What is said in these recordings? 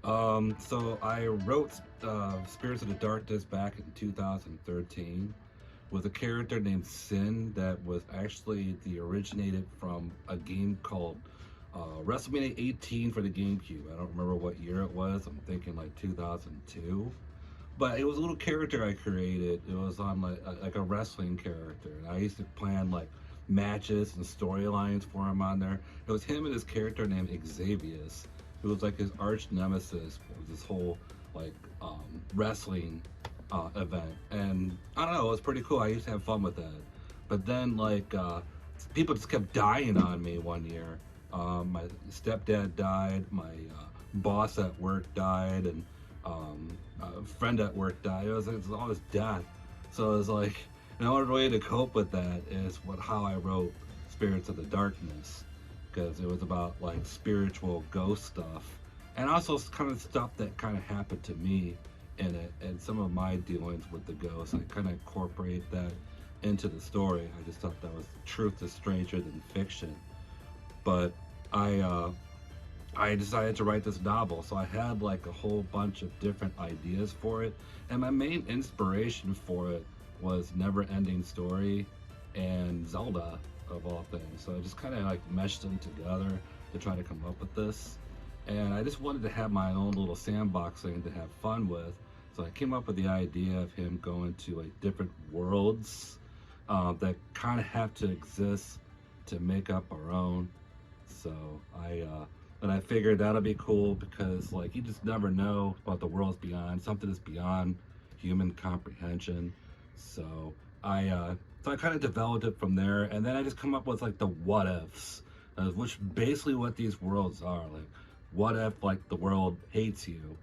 So I wrote Spirits of the Darkness back in 2013 with a character named Syn that was actually the originated from a game called WrestleMania 18 for the GameCube. I don't remember what year it was. I'm thinking like 2002. But it was a little character I created. It was on like a wrestling character, and I used to plan like matches and storylines for him on there. It was him and his character named Xavius, who was like his arch nemesis for this whole like wrestling event. And I don't know, it was pretty cool. I used to have fun with that. But then people just kept dying on me one year. My stepdad died. My boss at work died, and a friend at work died. It was all this death. So it was like, an only way to cope with that is how I wrote Spirits of the Darkness, because it was about like spiritual ghost stuff, and also kind of stuff that kind of happened to me in it, and some of my dealings with the ghosts. I kind of incorporate that into the story. I just thought that was truth is stranger than fiction. But I I decided to write this novel. So I had like a whole bunch of different ideas for it. And my main inspiration for it was Never Ending Story and Zelda, of all things. So I just kind of like meshed them together to try to come up with this. And I just wanted to have my own little sandbox thing to have fun with. So I came up with the idea of him going to like different worlds that kind of have to exist to make up our own. So and I figured that'll be cool because like you just never know about the worlds beyond. Something is beyond human comprehension. So I kind of developed it from there, and then I just come up with like the what ifs, which basically what these worlds are. Like, what if like the world hates you,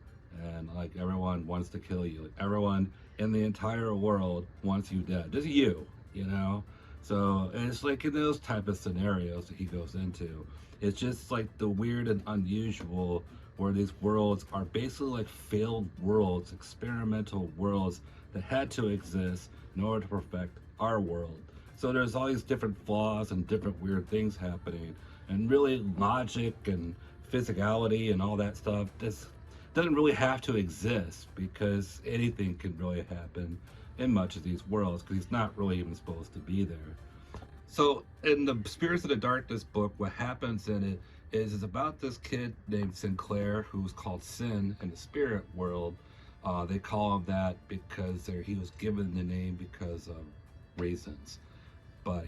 and like everyone wants to kill you. Like, everyone in the entire world wants you dead. Just you, you know. So it's like in those type of scenarios that he goes into. It's just like the weird and unusual where these worlds are basically like failed worlds, experimental worlds that had to exist in order to perfect our world. So there's all these different flaws and different weird things happening, and really logic and physicality and all that stuff just doesn't really have to exist because anything can really happen in much of these worlds because he's not really even supposed to be there. So in the Spirits of the Darkness book, what happens in it is it's about this kid named Sinclair who's called Syn in the spirit world. They call him that because he was given the name because of reasons. But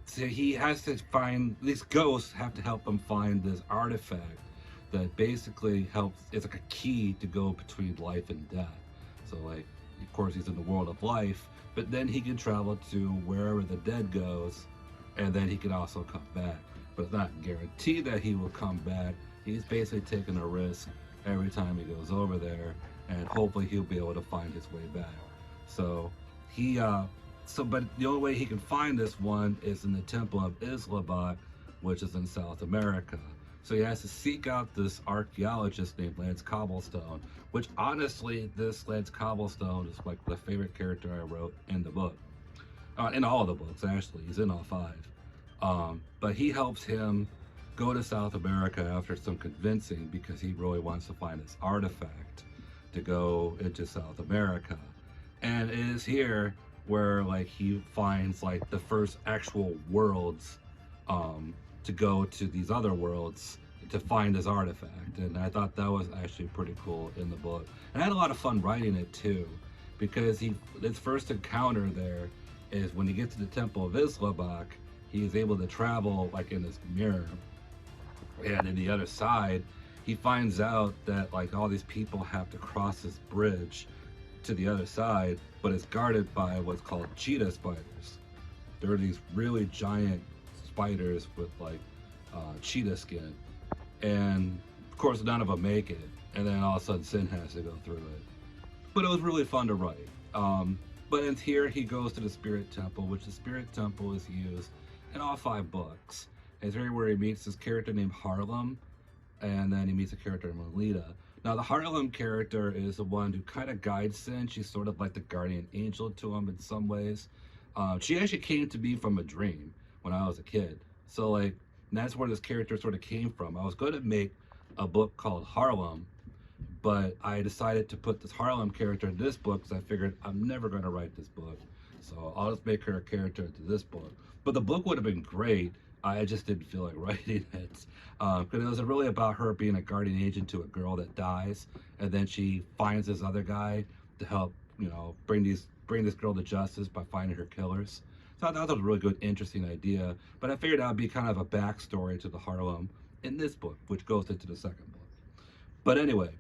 so he has to find, these ghosts have to help him find this artifact that basically helps, it's like a key to go between life and death. So like, of course he's in the world of life, but then he can travel to wherever the dead goes, and then he can also come back. But it's not guaranteed that he will come back. He's basically taking a risk every time he goes over there, and hopefully he'll be able to find his way back. So but the only way he can find this one is in the Temple of Islabot, which is in South America. So he has to seek out this archaeologist named Lance Cobblestone, which honestly, this Lance Cobblestone is like the favorite character I wrote in the book. In all the books, actually. He's in all five. But he helps him go to South America after some convincing because he really wants to find this artifact to go into South America. And it is here where like he finds like the first actual worlds to go to these other worlds to find his artifact. And I thought that was actually pretty cool in the book. And I had a lot of fun writing it too, because his first encounter there is when he gets to the Temple of Islabak, he is able to travel like in this mirror. And in the other side, he finds out that like all these people have to cross this bridge to the other side, but it's guarded by what's called cheetah spiders. There are these really giant spiders with like cheetah skin, and of course none of them make it, and then all of a sudden Syn has to go through it. But it was really fun to write. But in here he goes to the Spirit Temple, which the Spirit Temple is used in all five books. It's here where he meets this character named Harlem, and then he meets a character named Lolita. Now the Harlem character is the one who kind of guides Syn. She's sort of like the guardian angel to him in some ways. She actually came to me from a dream when I was a kid. So like, that's where this character sort of came from. I was going to make a book called Harlem, But I decided to put this Harlem character in this book because I figured I'm never going to write this book. So I'll just make her a character into this book. But the book would have been great. I just didn't feel like writing it. Because it was really about her being a guardian agent to a girl that dies. And then she finds this other guy to help, bring this girl to justice by finding her killers. So I thought that was a really good, interesting idea. But I figured that would be kind of a backstory to the Harlem in this book, which goes into the second book. But anyway,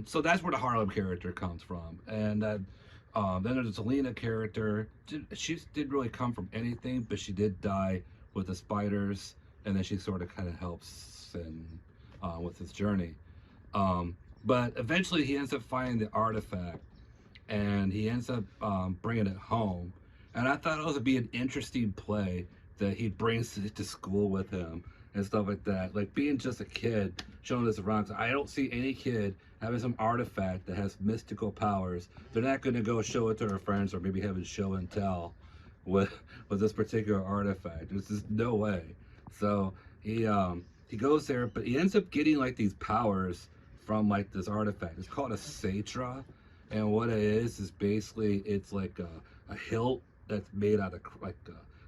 so that's where the Harlem character comes from. And then there's the Selena character. She didn't really come from anything, but she did die with the spiders. And then she sort of kind of helps Syn with his journey. But eventually he ends up finding the artifact. And he ends up bringing it home. And I thought it would be an interesting play that he brings it to school with him and stuff like that. Like being just a kid, showing this around. So I don't see any kid having some artifact that has mystical powers. They're not going to go show it to their friends or maybe have a show and tell with this particular artifact. There's just no way. So he goes there, but he ends up getting like these powers from like this artifact. It's called a Satra. And what it is basically, it's like a hilt that's made out of like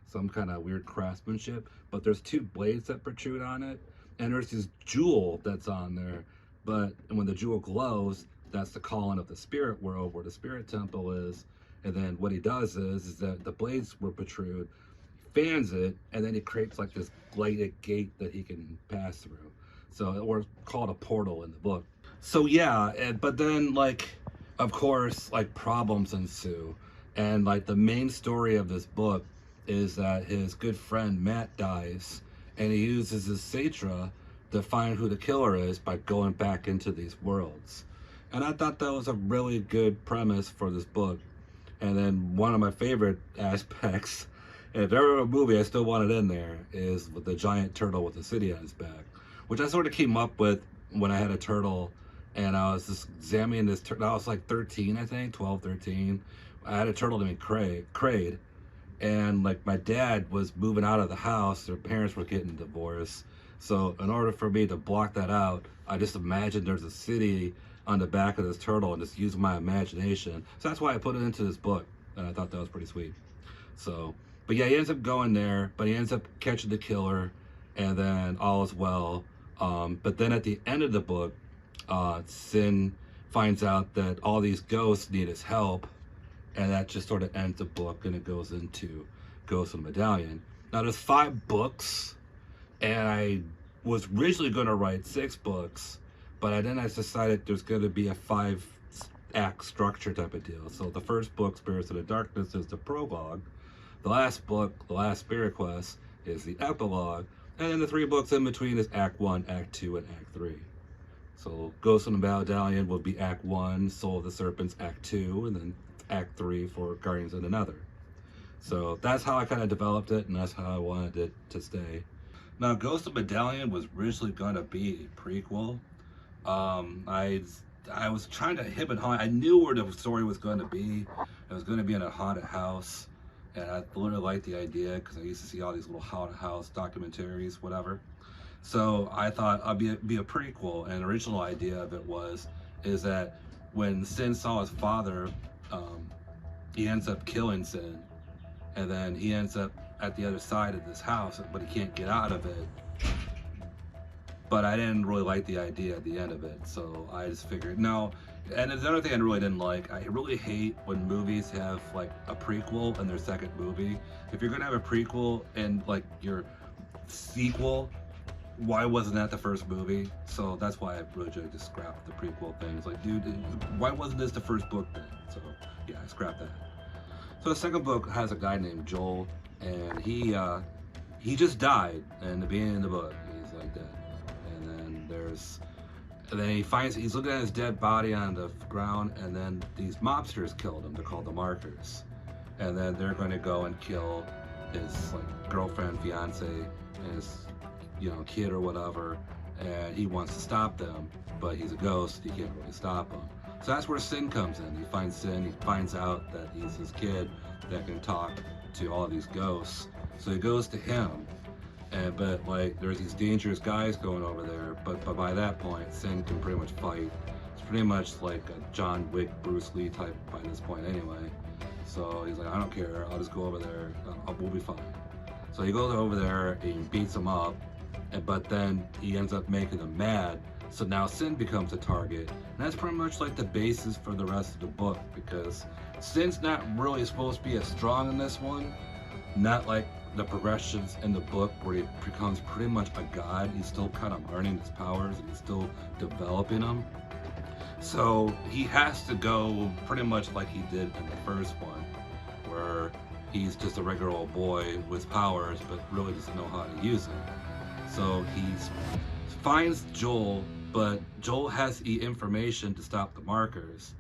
some kind of weird craftsmanship, but there's two blades that protrude on it, and there's this jewel that's on there, but when the jewel glows, that's the calling of the spirit world where the spirit temple is. And then what he does is that the blades will protrude, fans it, and then he creates like this lighted gate that he can pass through. So or called a portal in the book. So yeah, but then like, of course, like problems ensue. And like the main story of this book is that his good friend Matt dies, and he uses his Satra to find who the killer is by going back into these worlds. And I thought that was a really good premise for this book. And then one of my favorite aspects, and if there were a movie I still wanted in there, is with the giant turtle with the city on his back, which I sort of came up with when I had a turtle. And I was just examining this turtle. I was like 13, I think, 12, 13. I had a turtle named Kraid. And like my dad was moving out of the house. Their parents were getting divorced. So in order for me to block that out, I just imagined there's a city on the back of this turtle and just used my imagination. So that's why I put it into this book. And I thought that was pretty sweet. So, but yeah, he ends up going there, but he ends up catching the killer, and then all is well. But then at the end of the book, Syn finds out that all these ghosts need his help, and that just sort of ends the book, and it goes into Ghost of the Medallion. Now there's 5 books, and I was originally going to write 6 books, but then I decided there's going to be a 5-act structure type of deal. So the first book, Spirits of the Darkness, is the prologue. The last book, The Last Spiraquist, is the epilogue, and then the 3 books in between is Act 1, Act 2, and Act 3. So Ghost of the Medallion will be Act 1, Soul of the Serpents, Act 2, and then Act 3 for Guardians of the Nether. So that's how I kind of developed it, and that's how I wanted it to stay. Now, Ghost of the Medallion was originally going to be a prequel. I was trying to hip and haunt. I knew where the story was going to be. It was going to be in a haunted house, and I really liked the idea because I used to see all these little haunted house documentaries, whatever. So I thought I'd be a prequel, and the original idea of it is that when Syn saw his father, he ends up killing Syn, and then he ends up at the other side of this house, but he can't get out of it. But I didn't really like the idea at the end of it, so I just figured no. And the other thing I really didn't like, I really hate when movies have like a prequel and their second movie. If you're gonna have a prequel and like your sequel, why wasn't that the first movie? So that's why I really just scrapped the prequel thing. It's like, dude, why wasn't this the first book then? So yeah, I scrapped that. So the second book has a guy named Joel, and he just died in the beginning of the book. He's like that, and then he's looking at his dead body on the ground, and then these mobsters killed him. They're called the Markers, and then they're going to go and kill his like girlfriend, fiance, and his kid or whatever, and he wants to stop them, but he's a ghost. He can't really stop them. So that's where Syn comes in. He finds Syn. He finds out that he's his kid that can talk to all these ghosts. So he goes to him, but like there's these dangerous guys going over there. But by that point, Syn can pretty much fight. He's pretty much like a John Wick, Bruce Lee type by this point anyway. So he's like, I don't care, I'll just go over there, we'll be fine. So he goes over there and he beats him up, but then he ends up making him mad. So now Syn becomes a target. And that's pretty much like the basis for the rest of the book, because Syn's not really supposed to be as strong in this one. Not like the progressions in the book where he becomes pretty much a god. He's still kind of learning his powers and he's still developing them. So he has to go pretty much like he did in the first one, where he's just a regular old boy with powers but really doesn't know how to use them. So he finds Joel, but Joel has the information to stop the markers,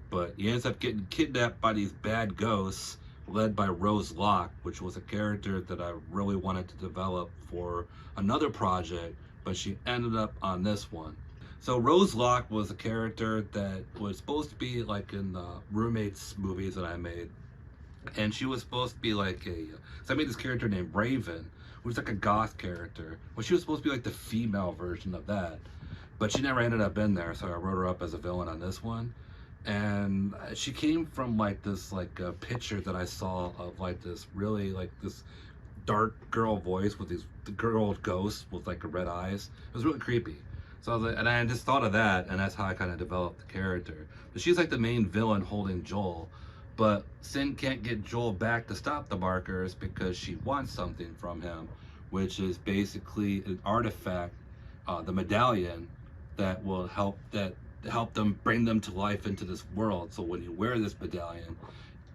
but he ends up getting kidnapped by these bad ghosts led by Rose Locke, which was a character that I really wanted to develop for another project, but she ended up on this one. So Rose Locke was a character that was supposed to be like in the Roommates movies that I made, and she was supposed to be like so I made this character named Raven, who's like a goth character. Well, she was supposed to be like the female version of that, but she never ended up in there, so I wrote her up as a villain on this one. And she came from like this a picture that I saw of like this really like this dark girl voice with these girl ghosts with like red eyes. It was really creepy. So I was like, and I just thought of that, and that's how I kind of developed the character. But she's like the main villain holding Joel, but Syn can't get Joel back to stop the markers because she wants something from him, which is basically an artifact, the Medallion, that will help them bring them to life into this world. So when you wear this medallion,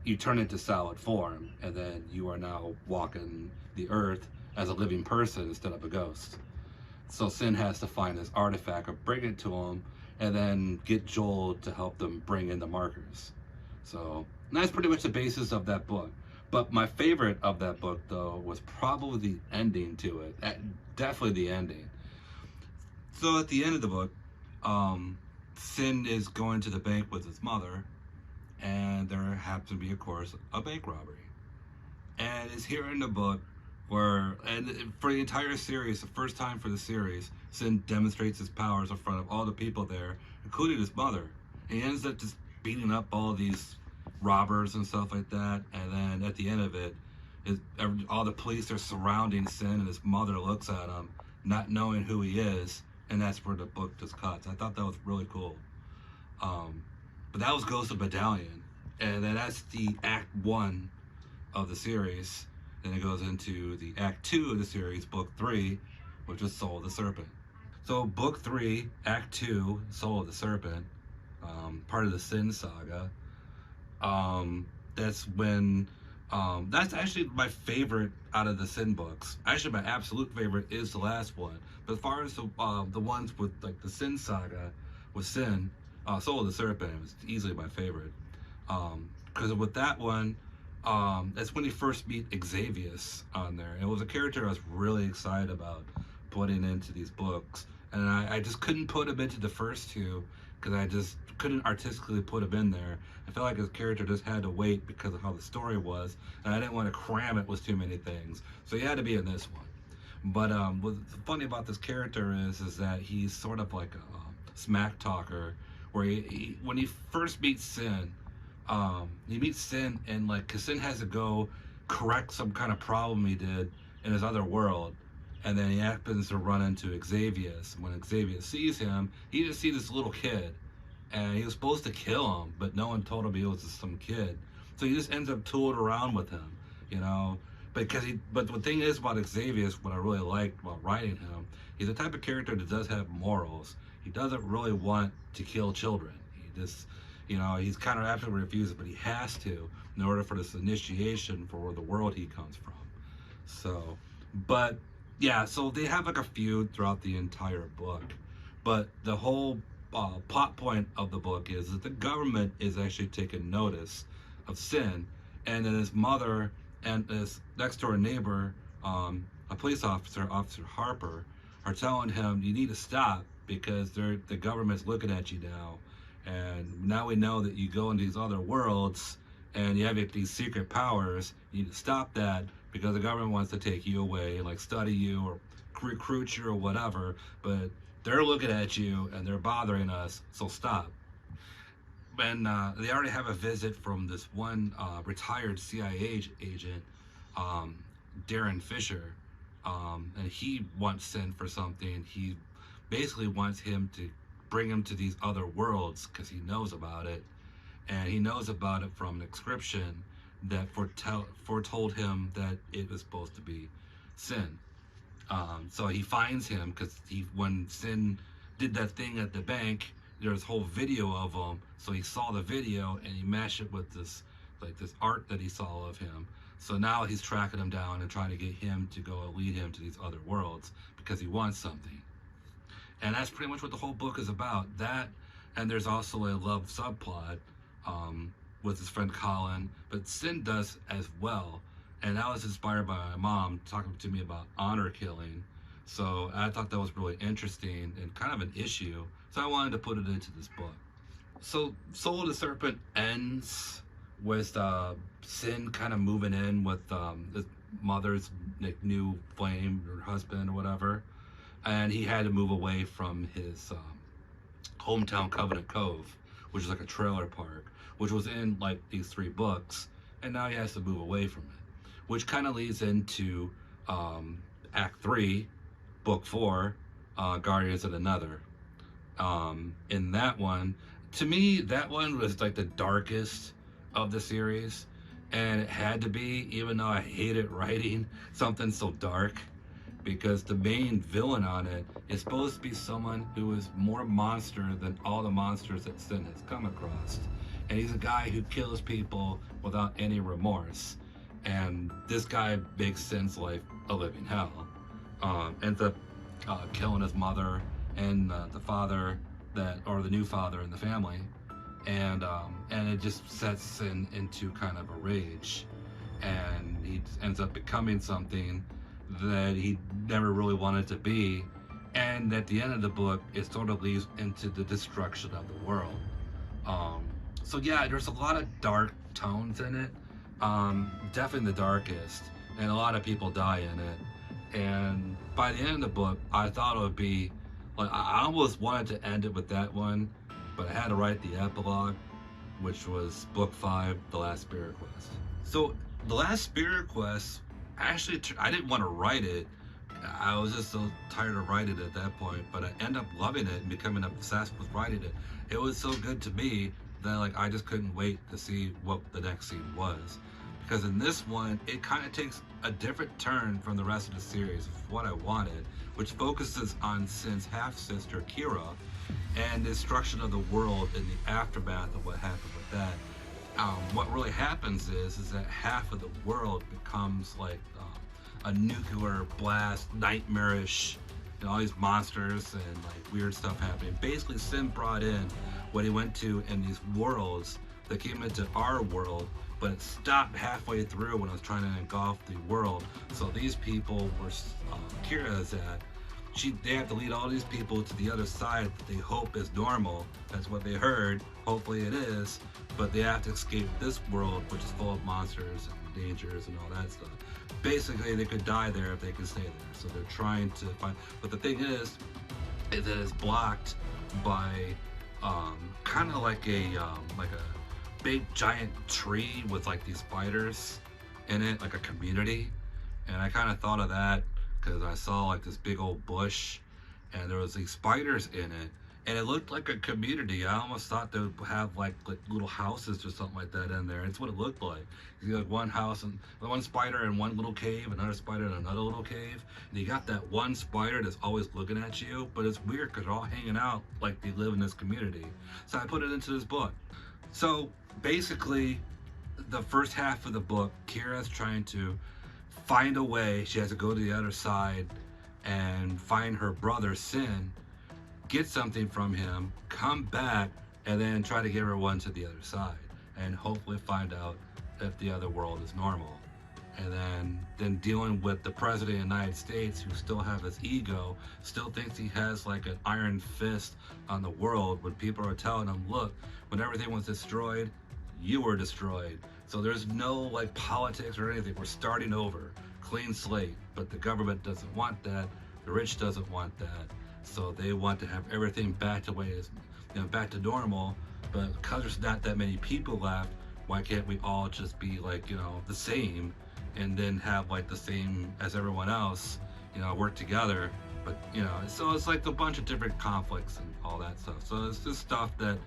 you turn into solid form, and then you are now walking the earth as a living person instead of a ghost. So Syn has to find this artifact or bring it to him, and then get Joel to help them bring in the markers. So that's pretty much the basis of that book. But my favorite of that book, though, was probably the ending to it. Definitely the ending. So at the end of the book, Syn is going to the bank with his mother, and there happens to be, of course, a bank robbery. And it's here in the book where, and for the entire series, the first time for the series, Syn demonstrates his powers in front of all the people there, including his mother. And he ends up just beating up all these robbers and stuff like that. And then at the end of it, all the police are surrounding Syn, and his mother looks at him, not knowing who he is. And that's where the book just cuts. I thought that was really cool. But that was Ghost of Medallion. And then that's the Act 1 of the series. Then it goes into the Act 2 of the series, Book 3, which is Soul of the Serpent. So Book 3, Act 2, Soul of the Serpent, part of the Syn Saga. That's when, that's actually my favorite out of the Syn books. Actually, my absolute favorite is the last one. But as far as the ones with like the Syn Saga with Syn, Soul of the Serpent was easily my favorite. Because with that one, that's when you first meet Xavius on there. It was a character I was really excited about putting into these books. And I just couldn't put him into the first two because I just couldn't artistically put him in there. I felt like his character just had to wait because of how the story was, and I didn't want to cram it with too many things. So he had to be in this one. But what's funny about this character is that he's sort of like a smack talker, where when he first meets Syn, he meets Syn, and like, cause Syn has to go correct some kind of problem he did in his other world, and then he happens to run into Xavius. When Xavius sees him, he just sees this little kid, and he was supposed to kill him, but no one told him he was just some kid. So he just ends up tooling around with him, you know. But the thing is about Xavius, what I really liked about writing him, he's the type of character that does have morals. He doesn't really want to kill children. He just, you know, he's kind of absolutely refuses, but he has to in order for this initiation for the world he comes from. So, but yeah, so they have like a feud throughout the entire book. But the whole plot point of the book is that the government is actually taking notice of Syn, and then his mother and his next door neighbor, a police officer, Officer Harper, are telling him, you need to stop because the government's looking at you now. And now we know that you go into these other worlds and you have these secret powers. You need to stop that because the government wants to take you away and like study you or recruit you or whatever. But they're looking at you and they're bothering us, so stop. And they already have a visit from this one retired CIA agent, um, Darren Fisher, and he wants Syn for something. He basically wants him to bring him to these other worlds because he knows about it, and he knows about it from an inscription that foretold him that it was supposed to be Syn. So he finds him because when Syn did that thing at the bank, there's a whole video of him. So he saw the video and he matched it with this art that he saw of him. So now he's tracking him down and trying to get him to go lead him to these other worlds because he wants something. And that's pretty much what the whole book is about. That, and there's also a love subplot with his friend Colin, but Syn does as well. And that was inspired by my mom talking to me about honor killing. So I thought that was really interesting and kind of an issue. So I wanted to put it into this book. So Soul of the Serpent ends with Syn kind of moving in with his mother's new flame, or husband or whatever. And he had to move away from his hometown, Covenant Cove, which is like a trailer park, which was in like these 3 books. And now he has to move away from it, which kind of leads into Act 3, Book 4, Guardians of the Nether. In that one, to me, that one was like the darkest of the series, and it had to be, even though I hated writing something so dark, because the main villain on it is supposed to be someone who is more monster than all the monsters that Syn has come across. And he's a guy who kills people without any remorse. And this guy makes Syn's life a living hell. Ends up killing his mother and the father or the new father in the family. And it just sets Syn into kind of a rage. And he ends up becoming something that he never really wanted to be. And at the end of the book, it sort of leads into the destruction of the world. So yeah, there's a lot of dark tones in it. Definitely the darkest. And a lot of people die in it. And by the end of the book, I thought it would be, like, I almost wanted to end it with that one, but I had to write the epilogue, which was Book 5, The Last Spiraquist. So The Last Spiraquist, actually, I didn't want to write it. I was just so tired of writing it at that point, but I ended up loving it and becoming obsessed with writing it. It was so good to me that, like, I just couldn't wait to see what the next scene was. Because in this one, it kind of takes a different turn from the rest of the series of what I wanted, which focuses on Syn's half-sister, Kira, and the destruction of the world in the aftermath of what happened with that. What really happens is that half of the world becomes like a nuclear blast, nightmarish, all these monsters and like weird stuff happening. Basically, Syn brought in what he went to in these worlds that came into our world, but it stopped halfway through when I was trying to engulf the world. So these people were Kira's at. They have to lead all these people to the other side that they hope is normal. That's what they heard. Hopefully it is. But they have to escape this world, which is full of monsters and dangers and all that stuff. Basically, they could die there if they could stay there. So they're trying to find. But the thing is that it's blocked by kind of like a big giant tree with like these spiders in it, like a community. And I kind of thought of that because I saw like this big old bush and there was these spiders in it, and it looked like a community. I almost thought they would have like little houses or something like that in there. It's what it looked like. You got one house and one spider in one little cave, another spider in another little cave, and you got that one spider that's always looking at you. But it's weird because they're all hanging out like they live in this community. So I put it into this book. So basically, the first half of the book, Kira's trying to find a way. She has to go to the other side and find her brother Syn, get something from him, come back, and then try to get everyone to the other side and hopefully find out if the other world is normal. And then dealing with the president of the United States, who still have his ego, still thinks he has like an iron fist on the world, when people are telling him, look, when everything was destroyed, you were destroyed. So there's no like politics or anything. We're starting over, clean slate. But the government doesn't want that. The rich doesn't want that. So they want to have everything back to way is, back to normal. But because there's not that many people left, why can't we all just be like, the same, and then have like the same as everyone else, work together? But so it's like a bunch of different conflicts and all that stuff. So it's just stuff that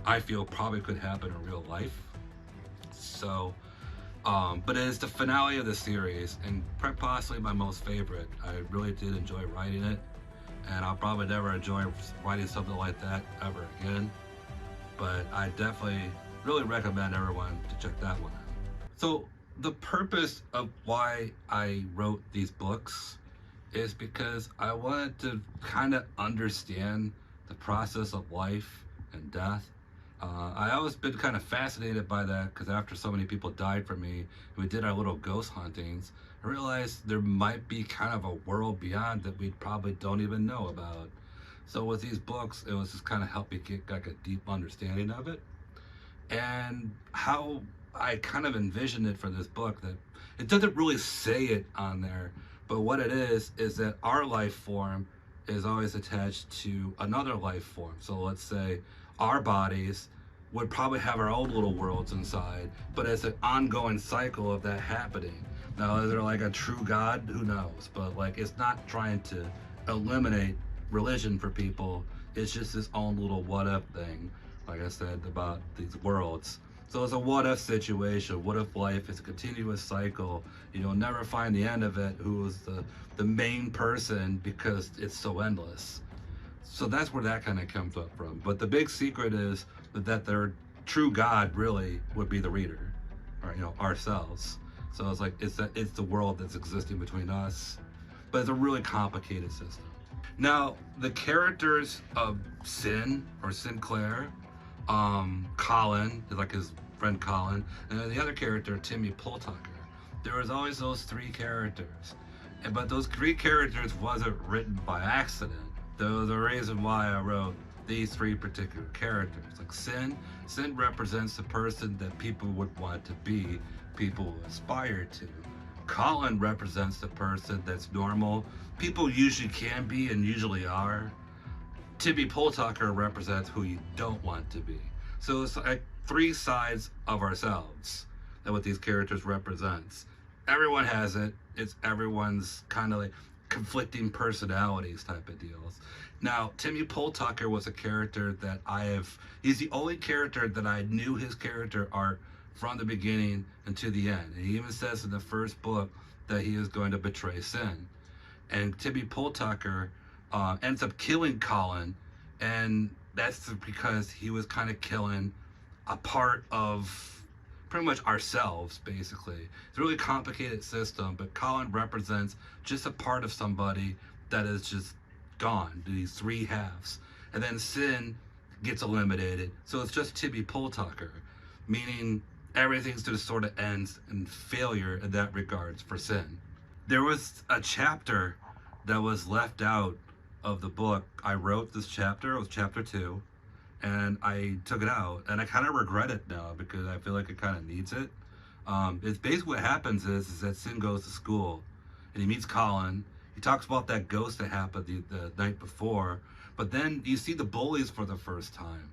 I feel probably could happen in real life. So, but it is the finale of the series and possibly my most favorite. I really did enjoy writing it, and I'll probably never enjoy writing something like that ever again. But I definitely really recommend everyone to check that one out. So the purpose of why I wrote these books is because I wanted to kind of understand the process of life and death. I always been kind of fascinated by that because after so many people died from me, and we did our little ghost huntings, I realized there might be kind of a world beyond that we probably don't even know about. So with these books, it was just kind of helped me get like a deep understanding of it. And how I kind of envisioned it for this book, that it doesn't really say it on there, but what it is that our life form is always attached to another life form. So let's say our bodies would probably have our own little worlds inside, but it's an ongoing cycle of that happening. Now, is there like a true God? Who knows? But like, it's not trying to eliminate religion for people. It's just this own little what if thing, like I said, about these worlds. So it's a what if situation. What if life is a continuous cycle? You'll never find the end of it, who is the main person, because it's so endless. So that's where that kind of comes up from. But the big secret is that their true God really would be the reader, or ourselves. So it's like it's the world that's existing between us, but it's a really complicated system. Now the characters of Syn, or Sinclair, Colin, like his friend Colin, and then the other character, Timmy Pulltucker. There was always those three characters, but those three characters wasn't written by accident. The reason why I wrote these three particular characters, like Syn represents the person that people would want to be, people aspire to. Colin represents the person that's normal, people usually can be and usually are. Timmy Pulltucker represents who you don't want to be. So it's like three sides of ourselves that what these characters represents. Everyone has it. It's everyone's kind of like conflicting personalities type of deals. Now, Timmy Pulltucker was a character that he's the only character that I knew his character art from the beginning and to the end. And he even says in the first book that he is going to betray Syn. And Timmy Pulltucker ends up killing Colin, and that's because he was kind of killing a part of pretty much ourselves, basically. It's a really complicated system, but Colin represents just a part of somebody that is just gone, these three halves. And then Syn gets eliminated, so it's just Timmy Pulltucker, meaning everything's just sort of ends in failure in that regards for Syn. There was a chapter that was left out of the book. I wrote this chapter, it was chapter 2, and I took it out, and I kind of regret it now because I feel like it kind of needs it. It's basically what happens is that Syn goes to school and he meets Colin. He talks about that ghost that happened the night before, but then you see the bullies for the first time,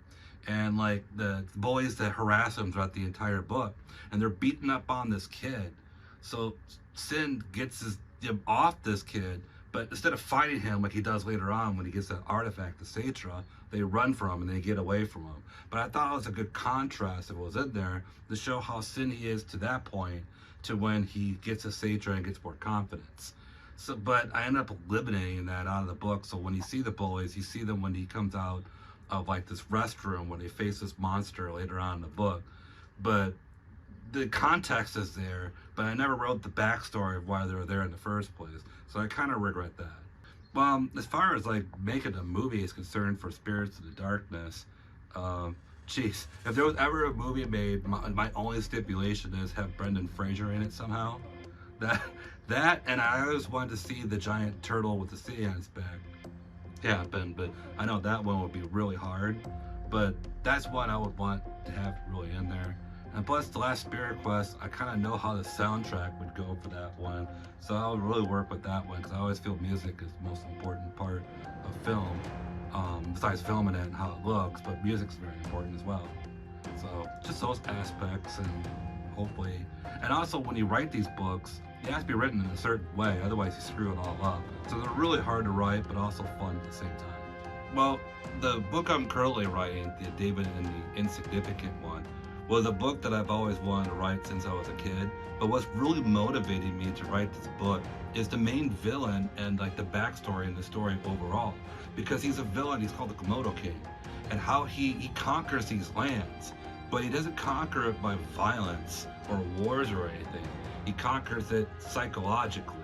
and like the bullies that harass him throughout the entire book, and they're beating up on this kid. So Syn gets him off this kid, but instead of fighting him like he does later on when he gets that artifact, the Satra, they run from him and they get away from him. But I thought it was a good contrast that was in there to show how Syn he is to that point to when he gets a Satra and gets more confidence. So, but I ended up eliminating that out of the book. So when you see the bullies, you see them when he comes out of like this restroom when they face this monster later on in the book. But the context is there, but I never wrote the backstory of why they were there in the first place. So I kind of regret that. Well, as far as like making a movie is concerned for Spirits of the Darkness, geez, if there was ever a movie made, my only stipulation is have Brendan Fraser in it somehow. That, and I always wanted to see the giant turtle with the sea on its back happen, but I know that one would be really hard. But that's what I would want to have really in there. And plus, the last Spiraquist, I kind of know how the soundtrack would go for that one, so I would really work with that one because I always feel music is the most important part of film. Besides filming it and how it looks, but music's very important as well. So just those aspects, and hopefully, and also when you write these books, it has to be written in a certain way, otherwise you screw it all up. So they're really hard to write, but also fun at the same time. Well, the book I'm currently writing, the David and the Insignificant one, was a book that I've always wanted to write since I was a kid. But what's really motivating me to write this book is the main villain and like the backstory and the story overall. Because he's a villain, he's called the Komodo King, and how he conquers these lands. But he doesn't conquer it by violence or wars or anything. He conquers it psychologically.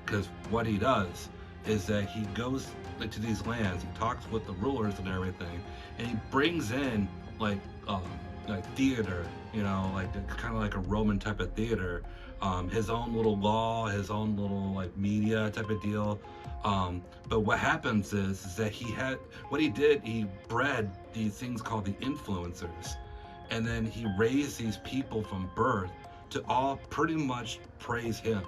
Because what he does is that he goes to these lands, he talks with the rulers and everything, and he brings in like theater, you know, like kind of like a Roman type of theater, his own little law, his own little like media type of deal. But what happens is that he bred these things called the influencers, and then he raised these people from birth to all pretty much praise him,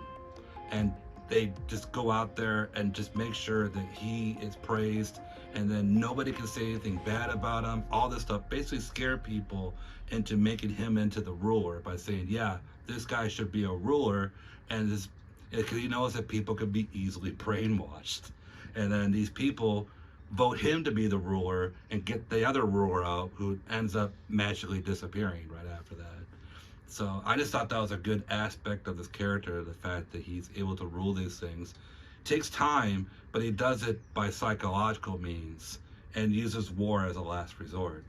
and they just go out there and just make sure that he is praised, and then nobody can say anything bad about him. All this stuff basically scare people into making him into the ruler by saying, yeah, this guy should be a ruler, and this, because he knows that people can be easily brainwashed. And then these people vote him to be the ruler and get the other ruler out, who ends up magically disappearing right after that. So I just thought that was a good aspect of this character, the fact that he's able to rule these things. It takes time, but he does it by psychological means and uses war as a last resort.